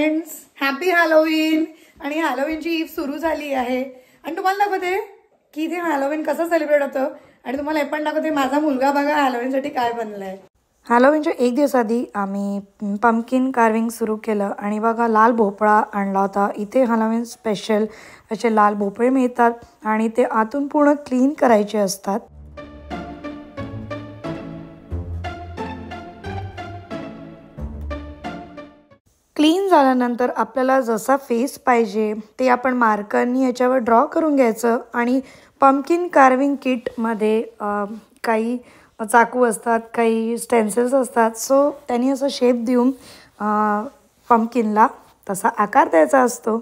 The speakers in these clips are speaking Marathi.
Friends, happy Halloween. आणि हॅलोवीनची ईव्ह सुरू झाली आहे आणि तुम्हाला दाखवते की इथे हॅलोवीन कसं सेलिब्रेट होतं आणि तुम्हाला हे पण दाखवते माझा मुलगा बघा हॅलोवीनसाठी काय बनलाय. हॅलोवीनच्या एक दिवस आधी आम्ही पंपकिन कार्विंग सुरू केलं आणि बघा लाल भोपळा आणला होता. इथे हॅलोवीन स्पेशल असे लाल भोपळे मिळतात आणि ते आतून पूर्ण क्लीन करायचे असतात. क्लीन झाल्यानंतर आपल्याला जसा फेस पाहिजे ते आपण मार्करनी याच्यावर ड्रॉ करून घ्यायचं. आणि पंपकिन कार्विंग किटमध्ये काही चाकू असतात, काही स्टेन्सिल्स असतात. सो त्यांनी असं शेप देऊन पंपकिनला तसा आकार द्यायचा असतो.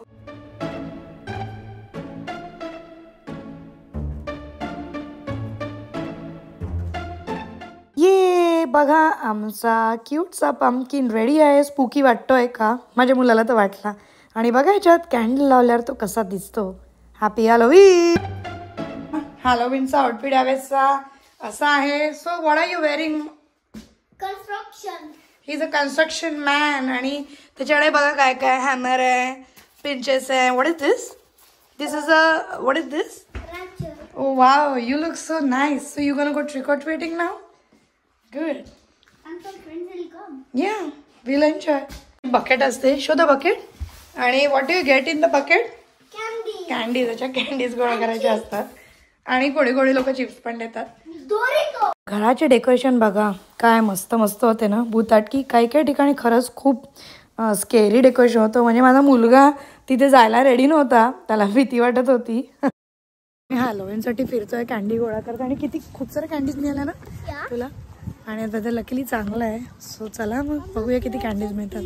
ये बघा आमचा क्यूटसा पंपकिन रेडी आहे. स्पूकी वाटतोय का? माझ्या मुलाला तर वाटला. आणि बघा ह्याच्यात कॅन्डल लावल्यावर तो कसा दिसतो. Happy Halloween. हॅलोवीनचा आउटफिट यावेळेचा असा आहे. So what are you wearing? Construction. He is a construction man. आणि त्याच्याकडे बघा काय काय हॅमर आहे, पिंचेस आहे. What is this? This is a what is this? Oh wow, you look so nice. So you're gonna go trick or treating now? Good. And some friends will come. Yeah, we'll enjoy. Bucket असते. Show the bucket. आणि what do you get in the bucket? Candy. Candy. त्याच्या कॅन्डीज गोळा करायच्या असतात. आणि कोणी कोणी लोक चिप्स पण देतात. Dorito. घराचे डेकोरेशन बघा काय मस्त मस्त होते ना. भूताटकी काही काही ठिकाणी खरंच खूप स्केरी डेकोरेशन होतं. म्हणजे माझा मुलगा तिथे जायला रेडी नव्हता, त्याला भीती वाटत होती. हॅलोवीनसाठी फिरतोय कॅन्डी गोळा करत. आणि किती खूप सारे कॅन्डीज मिळाल्या ना तुला. आणि आता ते लकीली चांगलं आहे. सो चला मग बघूया किती कॅन्डीज मिळतात.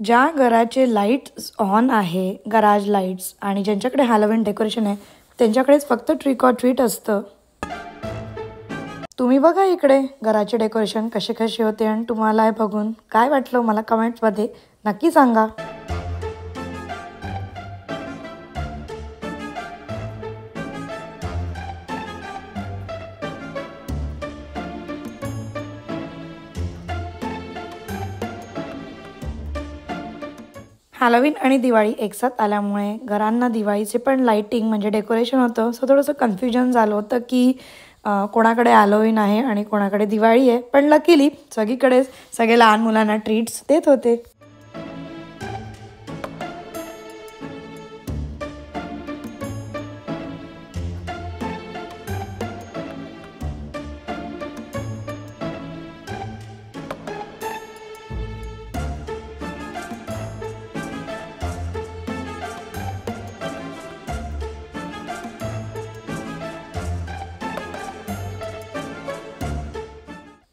ज्या घराचे लाईट्स ऑन आहे, गराज लाईट्स, आणि ज्यांच्याकडे हॅलोवीन डेकोरेशन आहे त्यांच्याकडेच फक्त ट्रिक ऑर ट्रीट असतं. तुम्ही बघा इकडे घराचे डेकोरेशन कसे कसे होते आणि तुम्हाला हे बघून काय वाटलं मला कमेंट्समध्ये नक्की सांगा. हॅलोवीन आणि दिवाळी एकसाथ आल्यामुळे घरांना दिवाळीचे पण लाईटिंग म्हणजे डेकोरेशन होतं. सो थोडंसं कन्फ्युजन झालं होतं की कोणाकडे हॅलोवीन आहे आणि कोणाकडे दिवाळी आहे. पण लकीली सगळीकडे सगळे लहान मुलांना ट्रीट्स देत होते.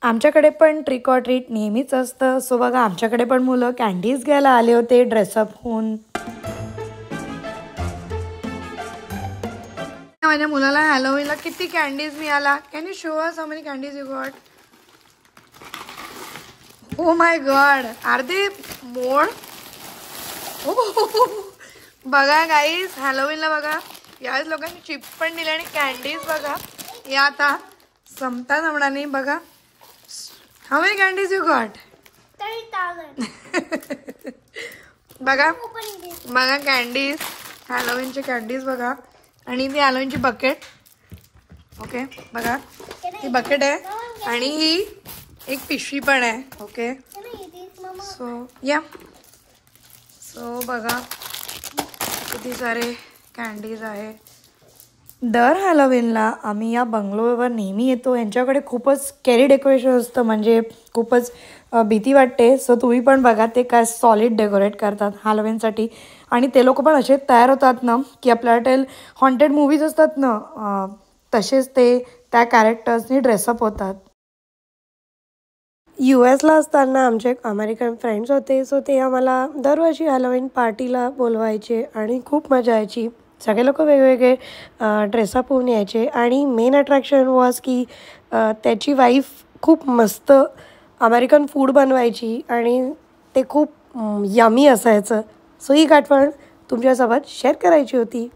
आमच्याकडे पण ट्रिक ऑर ट्रीट नेहमीच असतं. सो बघा आमच्याकडे पण मुलं कॅन्डीज घ्यायला आले होते ड्रेसअप होऊन. माझ्या मुलाला हॅलोवीनला किती कॅन्डीज मिळाला. Can you show us how many candies you got? Oh my God, are they more? बघा गाईज हॅलोवीनला बघा याच लोकांनी चिप्स पण दिले आणि कॅन्डीज बघा या आता संपता जमणार नाही. बघा how many candies you got? 30,000. बघा बघा कॅन्डीज, हॅलोवीनचे कॅन्डीज बघा. आणि ती हॅलोवीनची बकेट. ओके बघा ही बकेट आहे आणि ही एक पिशवी पण आहे. ओके सो या सो बघा किती सारे कॅन्डीज आहे. दर हॅलोवीनला आम्ही या बंगलोवर नेहमी येतो. यांच्याकडे खूपच स्केरी डेकोरेशन असतं, म्हणजे खूपच भीती वाटते. सो तुम्ही पण बघा ते काय सॉलिड डेकोरेट करतात हॅलोवीनसाठी. आणि ते लोक पण असे तयार होतात ना की आपल्याला हॉन्टेड मूवीज असतात ना तसेच ते त्या कॅरेक्टर्सनी ड्रेसअप होतात. US असताना आमचे एक अमेरिकन फ्रेंड्स होते. सो ते आम्हाला दरवर्षी हॅलोवीन पार्टीला बोलवायचे आणि खूप मजा यायची. सगळे लोक वेगवेगळे ड्रेसअप होऊन यायचे. आणि मेन अट्रॅक्शन वॉज की त्याची वाईफ खूप मस्त अमेरिकन फूड बनवायची आणि ते खूप यमी असायचं. सो ही आठवण तुमच्यासोबत शेअर करायची होती.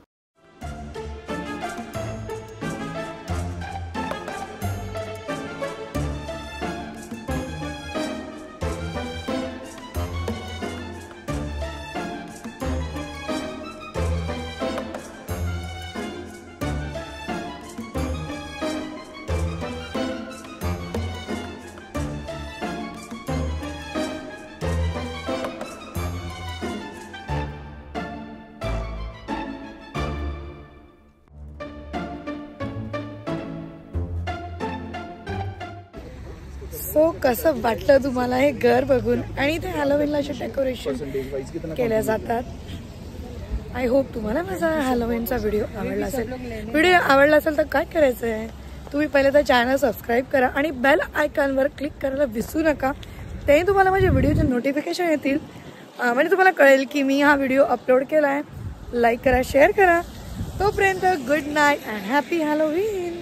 सो कसं वाटलं तुम्हाला हे घर बघून आणि ते हॅलोविनला असे डेकोरेशन केल्या जातात. आय होप तुम्हाला माझा हॅलोविनचा व्हिडिओ आवडला असेल. व्हिडिओ आवडला असेल तर काय करायचं आहे, तुम्ही पहिले तर चॅनल सबस्क्राईब करा आणि बेल आयकॉनवर क्लिक करायला विसरू नका. तेही तुम्हाला माझ्या व्हिडिओचे नोटिफिकेशन येतील, म्हणजे तुम्हाला कळेल की मी हा व्हिडिओ अपलोड केला आहे. लाईक करा, शेअर करा. तोपर्यंत good night and happy Halloween.